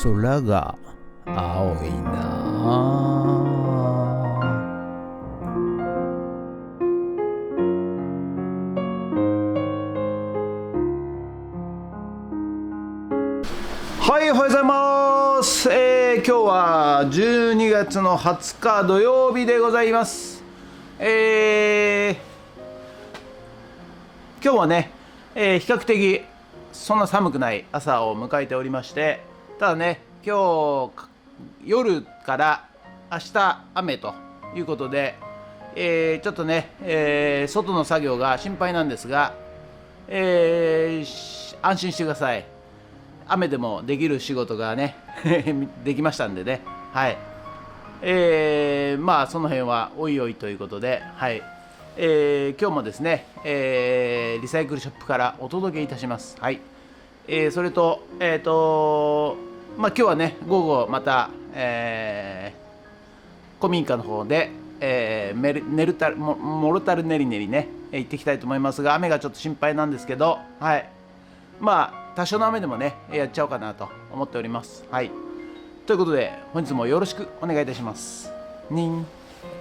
空が青いな。はい、おはようございます。今日は12月の20日土曜日でございます。今日はね、比較的そんな寒くない朝を迎えておりまして、ただね、今日夜から明日雨ということで、ちょっとね、外の作業が心配なんですが、安心してください。雨でもできる仕事がねできましたんでね、はい、まあその辺はおいおいということで、はい、今日もですね、リサイクルショップからお届けいたします。はい、それとまあ今日はね午後また、古民家の方で、モルタルネリネリね行ってきたいと思いますが、雨がちょっと心配なんですけど、はい、まあ多少の雨でもねやっちゃおうかなと思っております。はい、ということで本日もよろしくお願いいたします。人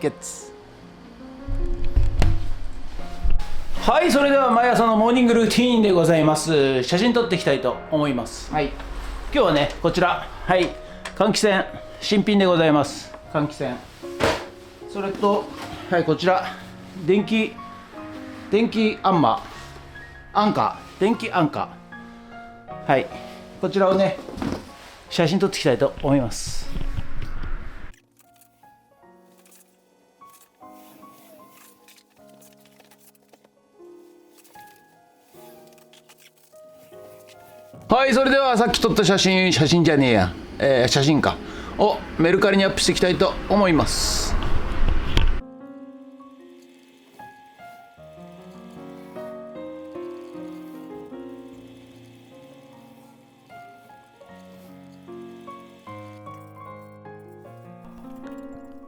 月。はい、それでは毎朝のモーニングルーティーンでございます。写真撮っていきたいと思います。はい、今日はねこちら、はい、換気扇新品でございます。換気扇、それと、はい、こちら電気アンマーアンカー、電気アンカー、はい、こちらをね写真撮っていきたいと思います。はい、それではさっき撮った写真じゃねえや、写真かをメルカリにアップしていきたいと思います。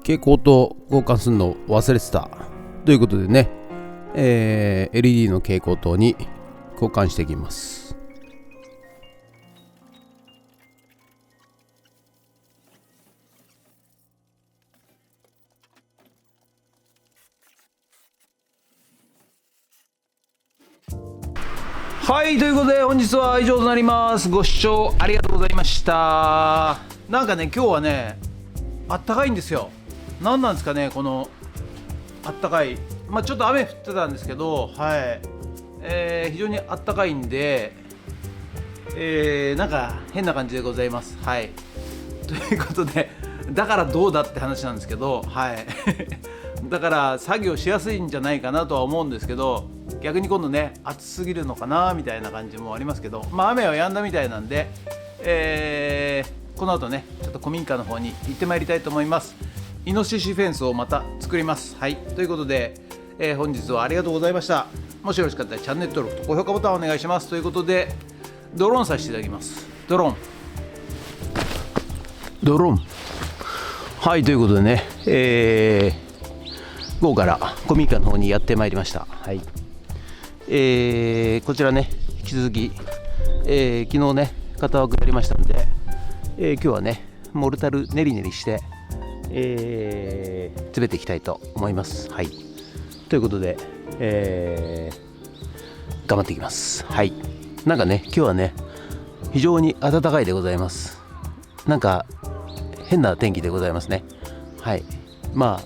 蛍光灯交換するの忘れてたということでね、LED の蛍光灯に交換していきます。はい、ということで本日は以上となります。ご視聴ありがとうございました。なんかね今日はねあったかいんですよ。何なんですかねこのあったかい、まあちょっと雨降ってたんですけど、はい、非常にあったかいんで、なんか変な感じでございます。はい、ということでだからどうだって話なんですけど、はいだから作業しやすいんじゃないかなとは思うんですけど、逆に今度ね暑すぎるのかなみたいな感じもありますけど、まあ雨は止んだみたいなんで、この後ねちょっと古民家の方に行ってまいりたいと思います。イノシシフェンスをまた作ります。はい、ということで、本日はありがとうございました。もしよろしかったらチャンネル登録と高評価ボタンお願いします。ということでドローンさせていただきます。ドローン、はい、ということでね、午後から古民家の方にやってまいりました。はい、こちらね引き続き、昨日ね型枠やりましたので、今日はねモルタルネリネリして、詰めていきたいと思います。はい、ということで、頑張っていきます。はい、なんかね今日はね非常に暖かいでございます。なんか変な天気でございますね。はい、ま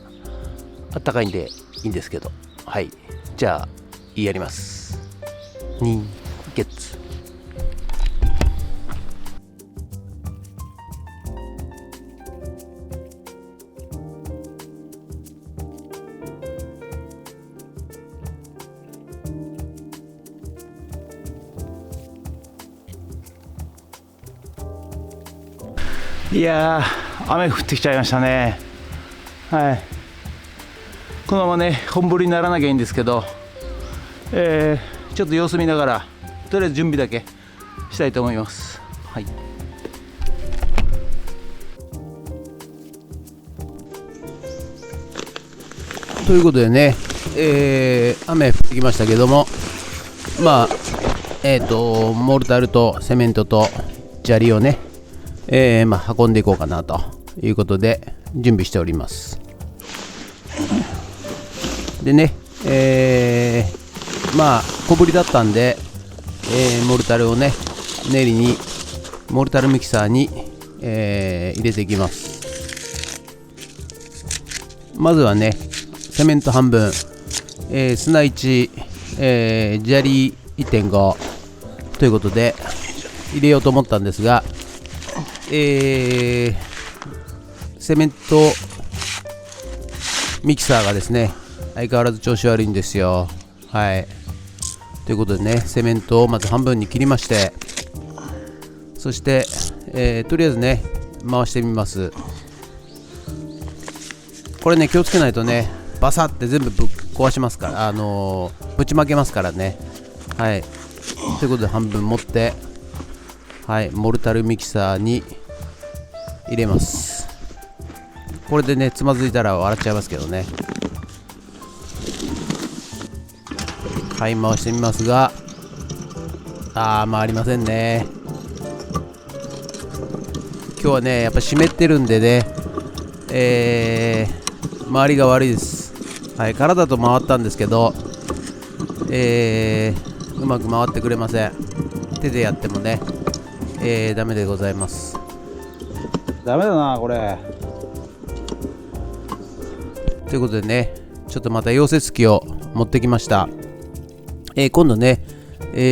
あ暖かいんでいいんですけど、はい、じゃあやります。人月。いやー雨降ってきちゃいましたね。はい、このままね本降りにならなきゃいいんですけど、ちょっと様子見ながらとりあえず準備だけしたいと思います。はい、ということでね、雨降ってきましたけども、まあモルタルとセメントと砂利をね運んでいこうかなということで準備しております。でね、小ぶりだったんで、モルタルをねモルタルミキサーに、入れていきます。まずはねセメント半分、砂1、砂利 1.5 ということで入れようと思ったんですが、セメントミキサーがですね相変わらず調子悪いんですよ。はい、ということでねセメントをまず半分に切りまして、そして、とりあえずね回してみます。これね気をつけないとねバサって全部ぶっ壊しますから、ぶちまけますからね。はい、ということで半分持って、はい、モルタルミキサーに入れます。これでねつまずいたら笑っちゃいますけどね。はい、回してみますが、回りませんね。今日はねやっぱ湿ってるんでね、回りが悪いです。はい、体と回ったんですけど、うまく回ってくれません。手でやってもね、ダメでございます。ダメだなこれ。ということでねちょっとまた溶接機を持ってきました。今度ね、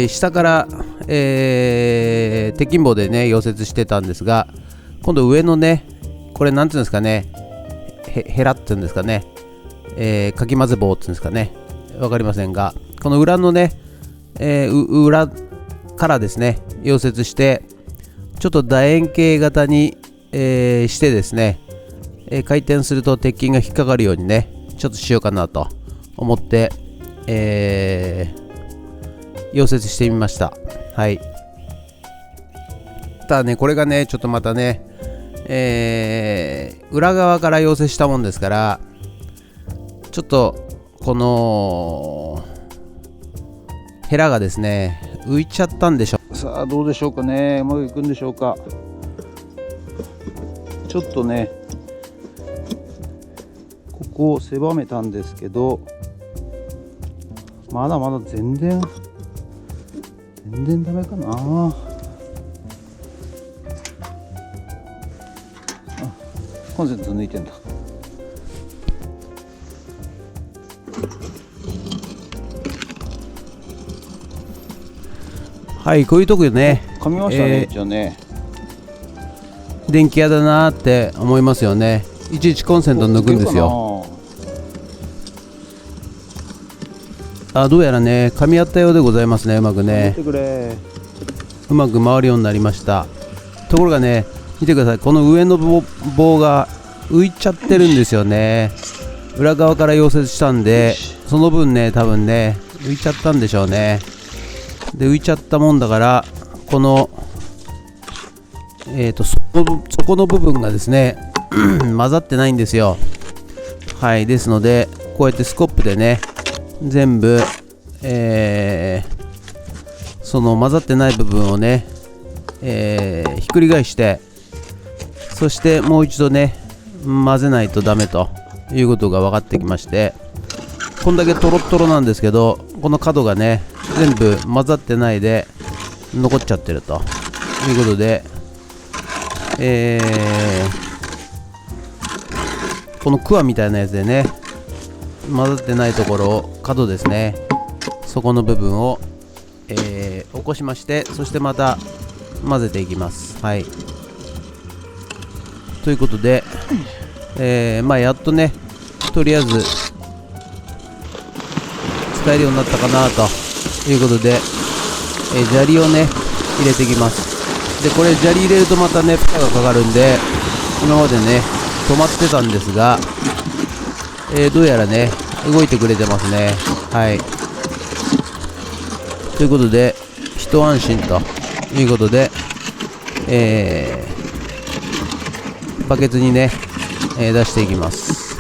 下から、鉄筋棒でね溶接してたんですが、今度上のねこれなんていうんですかね、ヘラっていうんですかね、かき混ぜ棒っていうんですかね、わかりませんが、この裏のね、裏からですね溶接して、ちょっと楕円形型に、してですね、回転すると鉄筋が引っかかるようにねちょっとしようかなと思って、溶接してみました。はい、ただねこれがねちょっとまたね、裏側から溶接したもんですから、ちょっとこのヘラがですね浮いちゃったんでしょ。さあどうでしょうかね、うまくいくんでしょうか。ちょっとねここを狭めたんですけど、まだまだ全然ダメかな。コンセント抜いてんだ。はい、こういうとこでね噛みましたね、一応ね。電気屋だなーって思いますよね。いちいちコンセント抜くんですよ。どうやらね噛み合ったようでございますね。うまくねうまく回るようになりました。ところがね見てください、この上の棒が浮いちゃってるんですよね。裏側から溶接したんで、その分ね多分ね浮いちゃったんでしょうね。で浮いちゃったもんだから、この底の部分がですね混ざってないんですよ。はい、ですのでこうやってスコップでね全部、その混ざってない部分をね、ひっくり返して、そしてもう一度ね混ぜないとダメということが分かってきまして、こんだけトロットロなんですけど、この角がね全部混ざってないで残っちゃってるということで、このクワみたいなやつでね混ざってないところを角ですね、そこの部分を、起こしまして、そしてまた混ぜていきます。はい、ということで、やっとねとりあえず使えるようになったかなということで、砂利をね入れていきます。でこれ砂利入れるとまたね負荷がかかるんで、今までね止まってたんですが、どうやらね動いてくれてますね。はい、ということで一安心ということで、バケツにね、出していきます。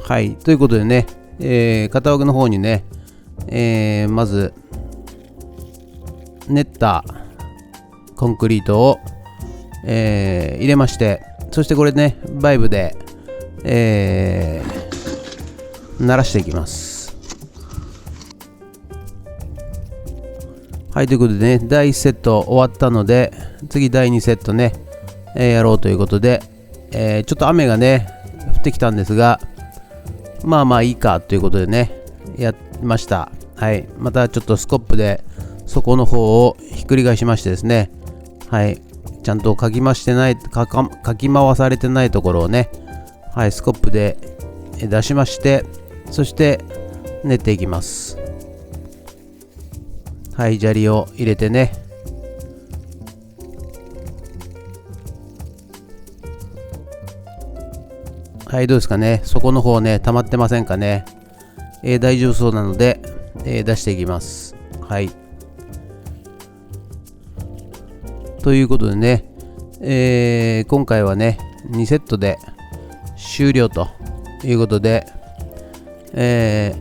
はい、ということでね、片枠の方にねまず練ったコンクリートを、入れまして、そしてこれねバイブで、鳴らしていきます。はい、ということでね、第1セット終わったので、次第2セットね、やろうということで、ちょっと雨がね降ってきたんですが、まあまあいいかということでねやりました。はい、またちょっとスコップで底の方をひっくり返しましてですね、はい、ちゃんとかき回されてないところをね、はい、スコップで出しまして、そして練っていきます。はい、砂利を入れてね、はい、どうですかね、底の方ね溜まってませんかね。大丈夫そうなので、出していきます。はい、ということでね、今回はね2セットで終了ということで、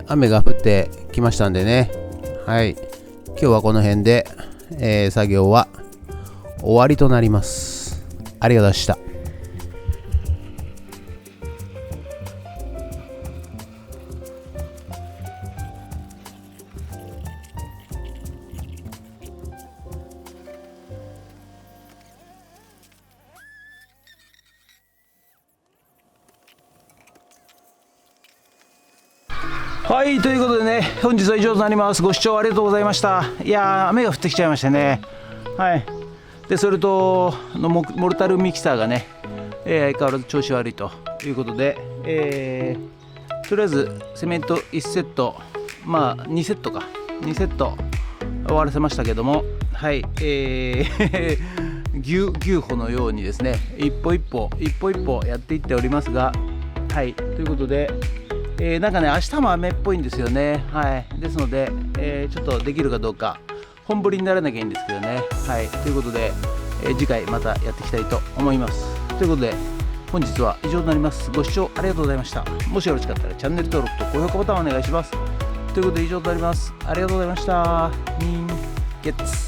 雨が降ってきましたんでね、はい、今日はこの辺で、作業は終わりとなります。ありがとうございました。はい、ということでね、本日は以上となります。ご視聴ありがとうございました。いやー、雨が降ってきちゃいましたね。はい。で、それとモルタルミキサーがね、相変わらず調子悪いということで、とりあえずセメント1セット、まあ2セットか、2セット終わらせましたけども、はい、牛歩のようにですね、一歩一歩やっていっておりますが、はい、ということで、なんかね、明日も雨っぽいんですよね。はい、ですので、ちょっとできるかどうか本降りにならなきゃいいんですけどね。はい、ということで、次回またやっていきたいと思います。ということで本日は以上となります。ご視聴ありがとうございました。もしよろしかったらチャンネル登録と高評価ボタンをお願いします。ということで以上となります。ありがとうございました。ミンゲッツ